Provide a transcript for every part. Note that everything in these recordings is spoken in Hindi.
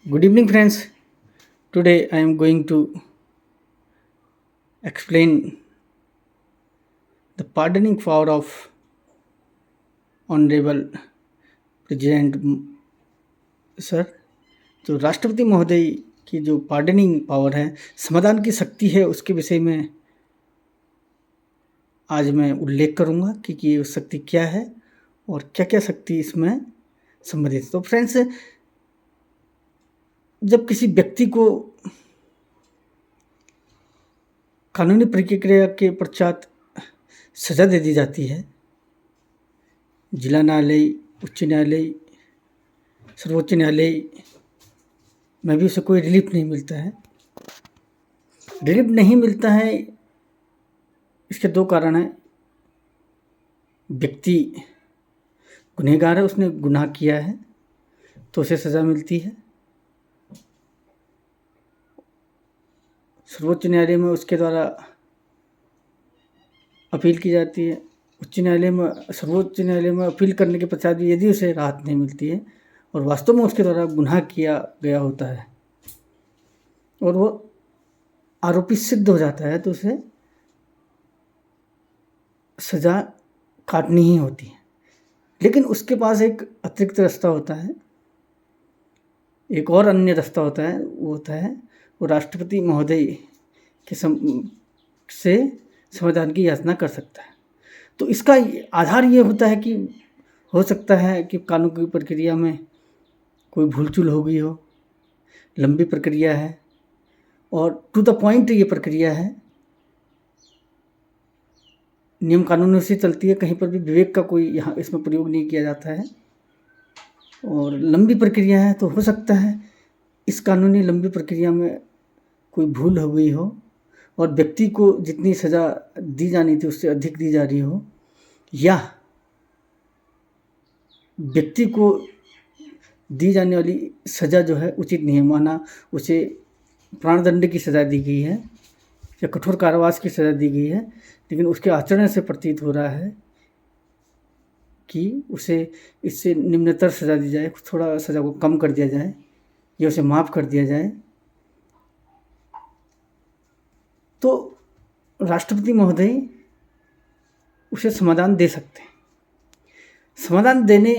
Good evening, friends. Today I am going to explain the pardoning power of Honorable President Sir. तो राष्ट्रपति महोदय की जो पार्डनिंग पावर है, समाधान की शक्ति है, उसके विषय में आज मैं उल्लेख करूँगा कि ये शक्ति क्या है और क्या-क्या शक्ति इसमें संबंधित है। तो फ्रेंड्स, जब किसी व्यक्ति को कानूनी प्रक्रिया के पश्चात सज़ा दे दी जाती है, जिला न्यायालय, उच्च न्यायालय, सर्वोच्च न्यायालय में भी उसे कोई रिलीफ नहीं मिलता है। रिलीफ नहीं मिलता है, इसके दो कारण हैं। व्यक्ति गुनहगार है, उसने गुनाह किया है तो उसे सज़ा मिलती है। सर्वोच्च न्यायालय में उसके द्वारा अपील की जाती है। सर्वोच्च न्यायालय में अपील करने के पश्चात भी यदि उसे राहत नहीं मिलती है और वास्तव में उसके द्वारा गुनाह किया गया होता है और वो आरोपी सिद्ध हो जाता है, तो उसे सज़ा काटनी ही होती है। लेकिन उसके पास एक अतिरिक्त रास्ता होता है, एक और अन्य रास्ता होता है, वो राष्ट्रपति महोदय के से समाधान की याचना कर सकता है। तो इसका आधार ये होता है कि हो सकता है कि कानून की प्रक्रिया में कोई भूल-चूल हो गई हो, लंबी प्रक्रिया है और टू द पॉइंट ये प्रक्रिया है, नियम कानूनों से चलती है, कहीं पर भी विवेक का कोई यहाँ इसमें प्रयोग नहीं किया जाता है और लंबी प्रक्रिया है। तो हो सकता है इस कानूनी लंबी प्रक्रिया में कोई भूल हो गई हो और व्यक्ति को जितनी सज़ा दी जानी थी उससे अधिक दी जा रही हो, या व्यक्ति को दी जाने वाली सज़ा जो है उचित नहीं है। माना उसे प्राणदंड की सज़ा दी गई है या कठोर कारावास की सज़ा दी गई है, लेकिन उसके आचरण से प्रतीत हो रहा है कि उसे इससे निम्नतर सज़ा दी जाए, थोड़ा सज़ा को कम कर दिया जाए या उसे माफ़ कर दिया जाए। तो राष्ट्रपति महोदय उसे समाधान दे सकते हैं। समाधान देने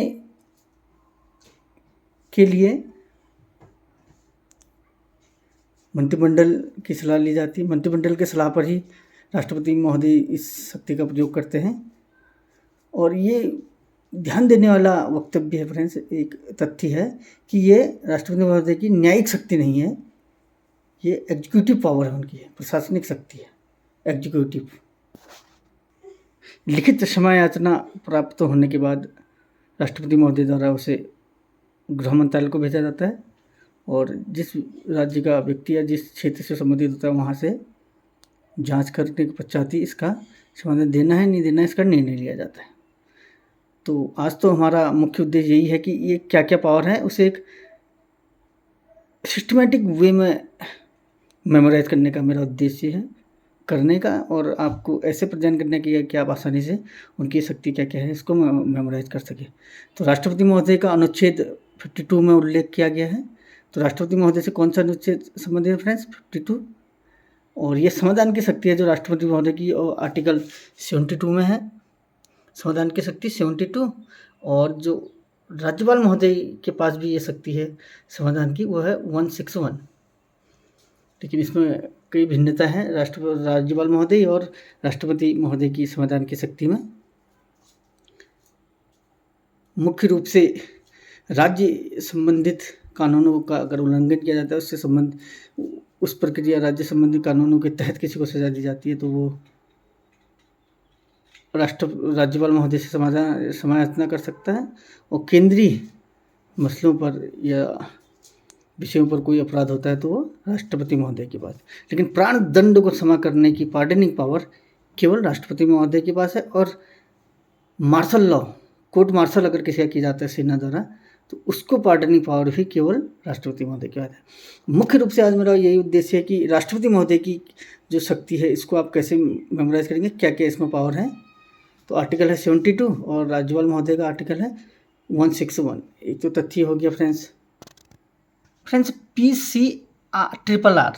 के लिए मंत्रिमंडल की सलाह ली जाती है। मंत्रिमंडल की सलाह पर ही राष्ट्रपति महोदय इस शक्ति का प्रयोग करते हैं और ये ध्यान देने वाला वक्तव्य है फ्रेंड्स, एक तथ्य है कि ये राष्ट्रपति महोदय की न्यायिक शक्ति नहीं है, ये एग्जीक्यूटिव पावर है उनकी, प्रशासनिक शक्ति है, एग्जीक्यूटिव। लिखित क्षमा याचना प्राप्त होने के बाद राष्ट्रपति महोदय द्वारा उसे गृह मंत्रालय को भेजा जाता है और जिस राज्य का व्यक्ति या जिस क्षेत्र से संबंधित होता है वहाँ से जांच करने के पश्चात ही इसका समाधान देना है नहीं देना है इसका निर्णय लिया जाता है। तो आज तो हमारा मुख्य उद्देश्य यही है कि ये क्या क्या पावर है उसे एक सिस्टमेटिक वे में मेमोराइज करने का मेरा उद्देश्य है, करने का, और आपको ऐसे प्रेजेंट करने की कि आप आसानी से उनकी शक्ति क्या क्या है इसको मेमोराइज कर सके। तो राष्ट्रपति महोदय का अनुच्छेद 52 में उल्लेख किया गया है। तो राष्ट्रपति महोदय से कौन सा अनुच्छेद संबंधित है फ्रेंड्स? 52। और ये समाधान की शक्ति है जो राष्ट्रपति महोदय की आर्टिकल 72 में है, समाधान की शक्ति 72। और जो राज्यपाल महोदय के पास भी ये शक्ति है समाधान की, वो है 161। लेकिन इसमें कई भिन्नता है राज्यपाल महोदय और राष्ट्रपति महोदय की समाधान की शक्ति में। मुख्य रूप से राज्य संबंधित कानूनों का अगर उल्लंघन किया जाता है, उससे संबंध उस प्रक्रिया राज्य संबंधी कानूनों के तहत किसी को सजा दी जाती है, तो वो राज्यपाल महोदय से समायाचना कर सकता है। और केंद्रीय मसलों पर या विषयों पर कोई अपराध होता है तो वो राष्ट्रपति महोदय के पास। लेकिन प्राण दंड को क्षमा करने की पार्डनिंग पावर केवल राष्ट्रपति महोदय के पास है। और मार्शल लॉ, कोर्ट मार्शल अगर किसी का किया जाता है सेना द्वारा, तो उसको पार्डनिंग पावर भी केवल राष्ट्रपति महोदय के पास है। मुख्य रूप से आज मेरा यही उद्देश्य है कि राष्ट्रपति महोदय की जो शक्ति है इसको आप कैसे मेमोराइज करेंगे, क्या क्या इसमें पावर है। तो आर्टिकल है 72 और राज्यपाल महोदय का आर्टिकल है 161। एक तो तथ्य हो गया फ्रेंड्स। फ्रेंड्स PCRRR,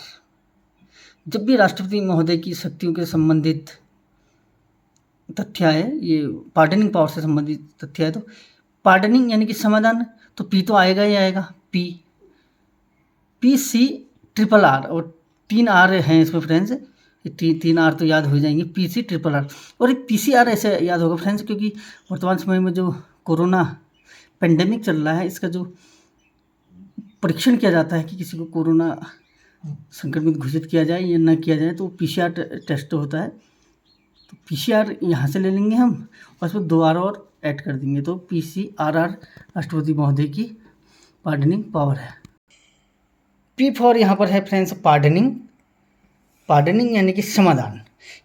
जब भी राष्ट्रपति महोदय की शक्तियों के संबंधित तथ्य है, ये पार्डनिंग पावर से संबंधित तथ्य है, तो पार्डनिंग यानी कि समाधान, तो पी तो आएगा ही आएगा, PCRRR, और 3 R हैं इसमें फ्रेंड्स, 3 R तो याद हो जाएंगे, PCRRR। और ये PCR ऐसे याद होगा फ्रेंड्स, क्योंकि वर्तमान समय में जो कोरोना पेंडेमिक चल रहा है, इसका जो परीक्षण किया जाता है कि किसी को कोरोना संक्रमित घोषित किया जाए या न किया जाए, तो PCR टेस्ट होता है। तो PCR यहाँ से ले लेंगे हम, और इसमें 2 R और ऐड कर देंगे, तो PCRR राष्ट्रपति महोदय की पार्डनिंग पावर है। P फॉर यहाँ पर है फ्रेंड्स पार्डनिंग यानी कि समाधान,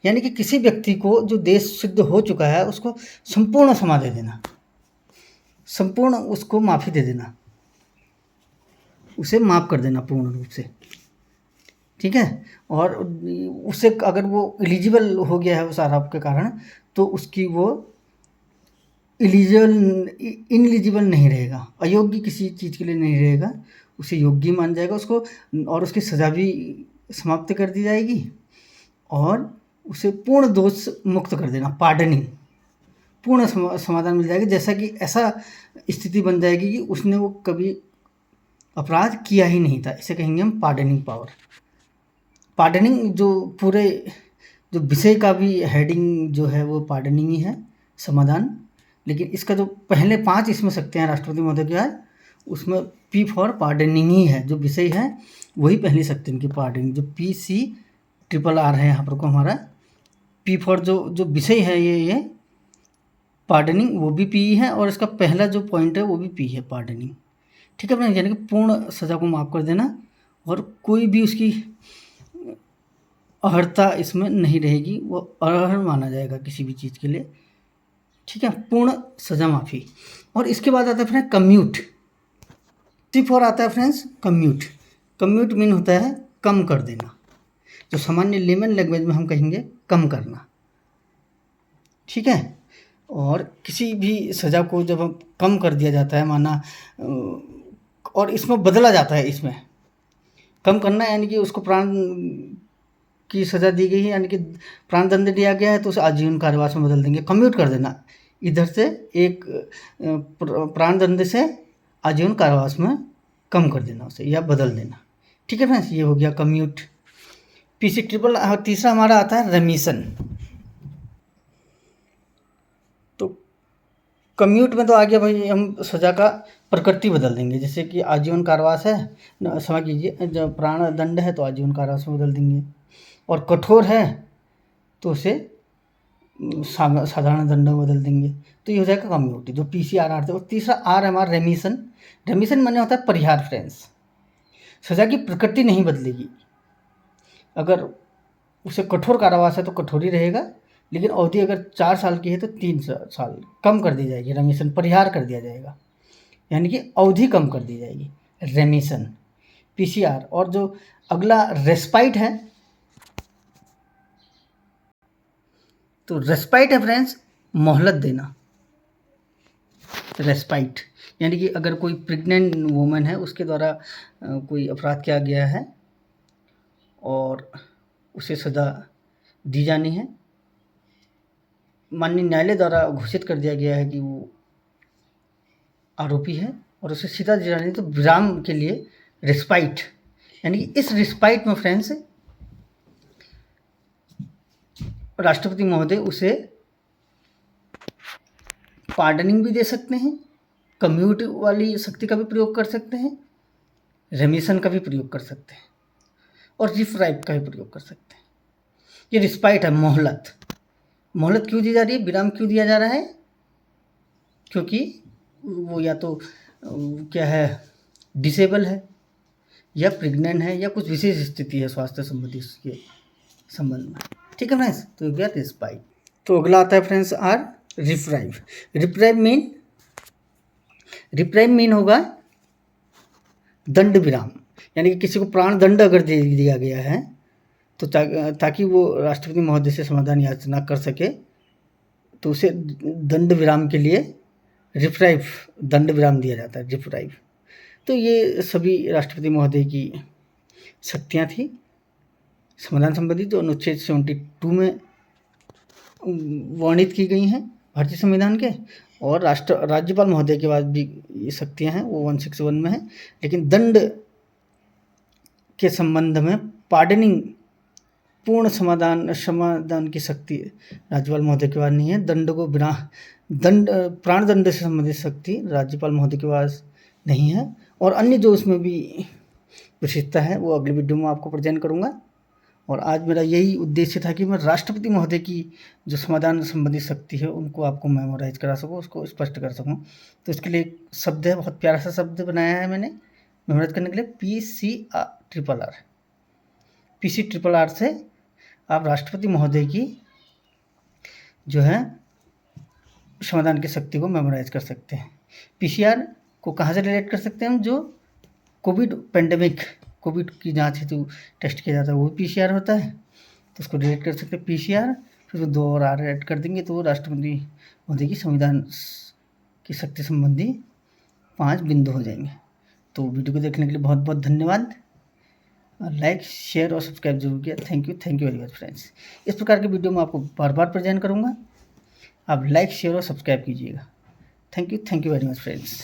यानी कि किसी व्यक्ति को जो देश सिद्ध हो चुका है उसको संपूर्ण क्षमा दे देना, संपूर्ण उसको माफ़ी दे देना, उसे माफ़ कर देना पूर्ण रूप से, ठीक है। और उसे अगर वो एलिजिबल हो गया है उस आरोप के कारण, तो उसकी वो इनएलिजिबल नहीं रहेगा, अयोग्य किसी चीज़ के लिए नहीं रहेगा, उसे योग्य मान जाएगा उसको, और उसकी सज़ा भी समाप्त कर दी जाएगी, और उसे पूर्ण दोष मुक्त कर देना, पार्डनिंग, पूर्ण समाधान मिल जाएगा, जैसा कि ऐसा स्थिति बन जाएगी कि उसने वो कभी अपराध किया ही नहीं था। इसे कहेंगे हम पार्डनिंग पावर। पार्डनिंग जो पूरे जो विषय का भी हेडिंग जो है वो पार्डनिंग ही है, समाधान, लेकिन इसका जो पहले 5 इसमें शक्तियाँ राष्ट्रपति महोदय की है, उसमें P फॉर पार्डनिंग ही है, जो विषय है वही पहली शक्ति इनकी पार्डनिंग, जो PCRRR है यहाँ पर को हमारा P फॉर जो विषय है ये पार्डनिंग, वो भी P है, और इसका पहला जो पॉइंट है वो भी P है, पार्डनिंग, ठीक है फ्रेंड्स। यानी कि पूर्ण सज़ा को माफ़ कर देना, और कोई भी उसकी अर्हता इसमें नहीं रहेगी, वो अर्ह माना जाएगा किसी भी चीज़ के लिए, ठीक है, पूर्ण सज़ा माफ़ी। और इसके बाद आता है फ्रेंड्स कम्यूट। C फॉर आता है फ्रेंड्स कम्यूट मीन होता है कम कर देना, जो सामान्य लेमन लैंग्वेज में हम कहेंगे कम करना, ठीक है। और किसी भी सज़ा को जब हम कम कर दिया जाता है, माना, और इसमें बदला जाता है, इसमें कम करना यानी कि उसको प्राण की सज़ा दी गई है, यानी कि प्राण दंड दिया गया है, तो उसे आजीवन कारावास में बदल देंगे, कम्यूट कर देना, इधर से एक प्राण दंड से आजीवन कारावास में कम कर देना उसे, या बदल देना, ठीक है फ्रेंड्स। ये हो गया कम्यूट। PCRRR। तीसरा हमारा आता है रेमिशन। तो कम्यूट में तो आ गया भाई, हम सज़ा का प्रकृति बदल देंगे, जैसे कि आजीवन कारावास है, क्षमा कीजिए, जब प्राण दंड है तो आजीवन कारावास में बदल देंगे, और कठोर है तो उसे साधारण दंड में बदल देंगे, तो ये हो जाएगा कम्यूट, जो PCRRR थे। और तीसरा R है हमारा रेमिशन माने होता है परिहार फ्रेंड्स। सज़ा की प्रकृति नहीं बदलेगी, अगर उसे कठोर कारावास है तो कठोर ही रहेगा, लेकिन अवधि अगर 4 साल की है तो 3 साल कम कर दी जाएगी, रेमिशन, परिहार कर दिया जाएगा, यानी कि अवधि कम कर दी जाएगी, रेमिशन, PCR। और जो अगला रेस्पाइट है, तो रेस्पाइट है फ्रेंड्स मोहलत देना, रेस्पाइट, यानी कि अगर कोई प्रेग्नेंट वुमन है, उसके द्वारा कोई अपराध किया गया है और उसे सज़ा दी जानी है, माननीय न्यायालय द्वारा घोषित कर दिया गया है कि वो आरोपी है, और उसे सज़ा दी जानी है, तो विराम के लिए रेस्पाइट, यानी कि इस रेस्पाइट में फ्रेंड्स राष्ट्रपति महोदय उसे पार्डनिंग भी दे सकते हैं, कम्यूट वाली शक्ति का भी प्रयोग कर सकते हैं, रेमिशन का भी प्रयोग कर सकते हैं, और रिफ्राइट का भी प्रयोग कर सकते हैं। ये रिस्पाइट है, मोहलत क्यों दी जा रही है, विराम क्यों दिया जा रहा है, क्योंकि वो या तो क्या है, डिसेबल है, या प्रेग्नेंट है, या कुछ विशेष स्थिति है स्वास्थ्य संबंधी के संबंध में, ठीक है फ्रेंड्स। तो ये गया रिस्पाइट। तो अगला आता है friends R reprieve. Reprieve mean होगा दंड विराम, यानी कि किसी को प्राण दंड अगर दे दिया गया है तो ताकि वो राष्ट्रपति महोदय से समाधान याचना कर सके, तो उसे दंड विराम के लिए रिप्राइव, दंड विराम दिया जाता है, रिप्राइव। तो ये सभी राष्ट्रपति महोदय की शक्तियाँ थी संविधान संबंधी, जो अनुच्छेद 72 में वर्णित की गई हैं भारतीय संविधान के। और राज्यपाल महोदय के पास भी ये शक्तियाँ हैं, वो 161 में है। लेकिन दंड के संबंध में पार्डनिंग पूर्ण समाधान की शक्ति राज्यपाल महोदय के पास नहीं है। दंड को बिना प्राण दंड से संबंधित शक्ति राज्यपाल महोदय के पास नहीं है। और अन्य जो उसमें भी विशेषता है वो अगली वीडियो में आपको प्रेजेंट करूँगा। और आज मेरा यही उद्देश्य था कि मैं राष्ट्रपति महोदय की जो समाधान संबंधी शक्ति है उनको आपको मेमोराइज करा सकूँ, उसको स्पष्ट कर सकूँ। तो इसके लिए एक शब्द है, बहुत प्यारा सा शब्द बनाया है मैंने मेमोराइज करने के लिए, PCRRR। PCRRR से आप राष्ट्रपति महोदय की जो है समाधान की शक्ति को मेमोराइज कर सकते हैं। PCR को कहाँ से रिलेट कर सकते हैं हम, जो कोविड पेंडेमिक, कोविड की जांच हेतु टेस्ट किया जाता है वो PCR होता है, तो उसको रिलेट कर सकते हैं PCR। फिर 2 और R ऐड कर देंगे तो राष्ट्रपति महोदय की संविधान की शक्ति संबंधी 5 बिंदु हो जाएंगे। तो वीडियो को देखने के लिए बहुत बहुत धन्यवाद। लाइक, शेयर और सब्सक्राइब जरूर किया। Thank you very much friends. इस प्रकार के वीडियो मैं आपको बार बार प्रेजेंट करूँगा, आप लाइक, शेयर और सब्सक्राइब कीजिएगा। Thank you very much friends.